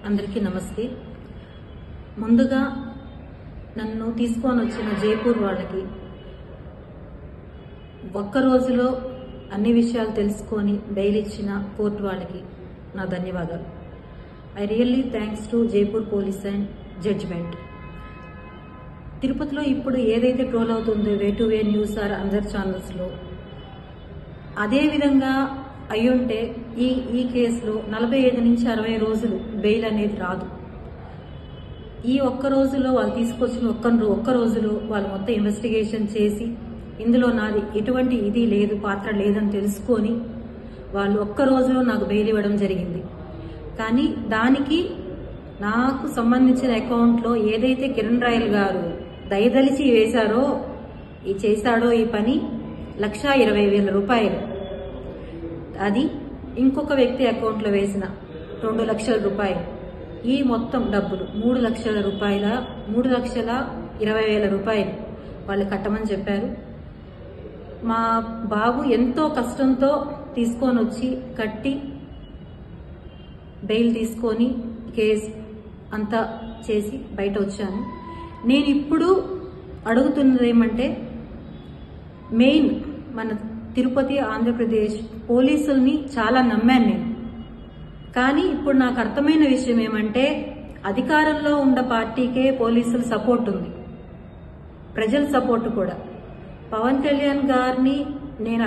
అందరికీ నమస్తే. ముందుగా నన్ను తీసుకొని వచ్చిన జైపూర్ వాళ్ళకి ఒక్క రోజులో అన్ని విషయాలు తెలుసుకొని బెయిల్ ఇచ్చిన కోర్టు వాళ్ళకి నా ధన్యవాదాలు. I really thanks to Jaipur police and judgement. తిరుపతిలో ఇప్పుడు ఏదైతే ట్రోల్ అవుతుందో way to way news or అందర్ ఛానల్స్లో, అదే విధంగా అయ్యుంటే ఈ కేసులో 45 నుంచి 60 రోజులు బెయిల్ అనేది రాదు. ఈ ఒక్క రోజులో వాళ్ళు తీసుకొచ్చిన ఒక్క రోజులో వాళ్ళు మొత్తం ఇన్వెస్టిగేషన్ చేసి ఇందులో నాది ఎటువంటి ఇది లేదు, పాత్ర లేదని తెలుసుకొని వాళ్ళు ఒక్క రోజులో నాకు బెయిల్ ఇవ్వడం జరిగింది. కానీ దానికి నాకు సంబంధించిన అకౌంట్లో ఏదైతే కిరణ్ రాయల్ గారు దయదలిచి చేశాడో ఈ పని 1,20,000 రూపాయలు, అది ఇంకొక వ్యక్తి అకౌంట్లో వేసిన 2 లక్షల రూపాయలు, ఈ మొత్తం డబ్బులు 3 లక్షల రూపాయల 3,20,000 రూపాయలు వాళ్ళు కట్టమని చెప్పారు. మా బాబు ఎంతో కష్టంతో తీసుకొని వచ్చి కట్టి బెయిల్ తీసుకొని కేసు అంతా చేసి బయట వచ్చాను. నేను ఇప్పుడు అడుగుతున్నది ఏమంటే, మెయిన్ మన తిరుపతి ఆంధ్రప్రదేశ్ పోలీసుల్ని చాలా నమ్మాను నేను. కానీ ఇప్పుడు నాకు అర్థమైన విషయం ఏమంటే, అధికారంలో ఉన్న పార్టీకే పోలీసుల సపోర్ట్ ఉంది, ప్రజల సపోర్ట్ కూడా. పవన్ కళ్యాణ్ గారిని నేను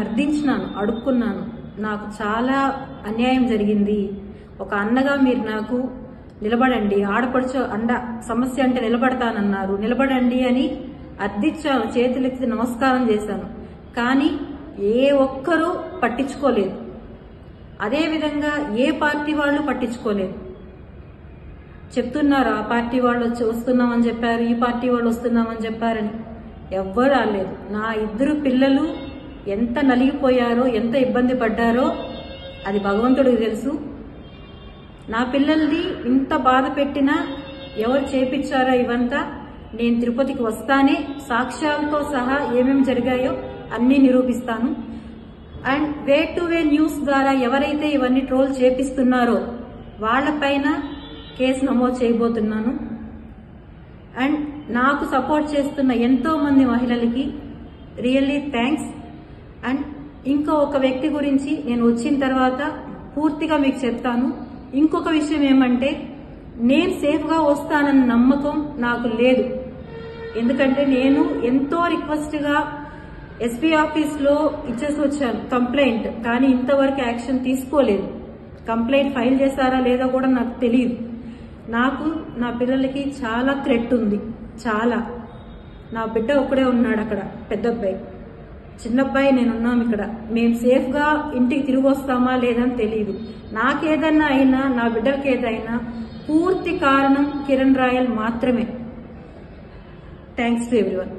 అడుక్కున్నాను, నాకు చాలా అన్యాయం జరిగింది, ఒక అన్నగా మీరు నాకు నిలబడండి, ఆడపడుచు సమస్య అంటే నిలబడతానన్నారు, నిలబడండి అని అర్థించాను, చేతులెత్తి నమస్కారం చేశాను. కానీ ఏ ఒక్కరూ పట్టించుకోలేదు. అదేవిధంగా ఏ పార్టీ వాళ్ళు పట్టించుకోలేదు. చెప్తున్నారు ఆ పార్టీ వాళ్ళు వస్తున్నామని చెప్పారు, ఈ పార్టీ వాళ్ళు వస్తున్నామని చెప్పారని. ఎవ్వరు రాలేదు. నా 2 పిల్లలు ఎంత నలిగిపోయారో, ఎంత ఇబ్బంది పడ్డారో అది భగవంతుడికి తెలుసు. నా పిల్లల్ని ఇంత బాధ పెట్టినా ఎవరు చేపించారో ఇవంతా నేను తిరుపతికి వస్తానే సాక్ష్యాలతో సహా ఏమేమి జరిగాయో అన్నీ నిరూపిస్తాను. And way to way news ద్వారా ఎవరైతే ఇవన్నీ ట్రోల్ చేపిస్తున్నారో వాళ్లపైన కేసు నమోదు చేయబోతున్నాను. అండ్ నాకు సపోర్ట్ చేస్తున్న ఎంతో మంది మహిళలకి రియల్లీ థ్యాంక్స్. అండ్ ఒక వ్యక్తి గురించి నేను వచ్చిన తర్వాత పూర్తిగా మీకు చెప్తాను. ఇంకొక విషయం ఏమంటే, నేను సేఫ్గా వస్తానన్న నమ్మకం నాకు లేదు. ఎందుకంటే నేను ఎంతో రిక్వెస్ట్గా ఎస్పీ ఆఫీస్లో ఇచ్చేసి వచ్చాను కంప్లైంట్, కానీ ఇంతవరకు యాక్షన్ తీసుకోలేదు. కంప్లైంట్ ఫైల్ చేశారా లేదా కూడా నాకు తెలియదు. నాకు నా పిల్లలకి చాలా థ్రెట్ ఉంది, చాలా. నా బిడ్డ ఒక్కడే ఉన్నాడు అక్కడ, పెద్ద అబ్బాయి, చిన్నబ్బాయి నేనున్నాం ఇక్కడ. మేము సేఫ్గా ఇంటికి తిరిగి వస్తామా లేదని తెలియదు. నాకేదన్నా అయినా, నా బిడ్డలకి ఏదైనా పూర్తి కారణం కిరణ్ రాయల్ మాత్రమే. Thanks to everyone.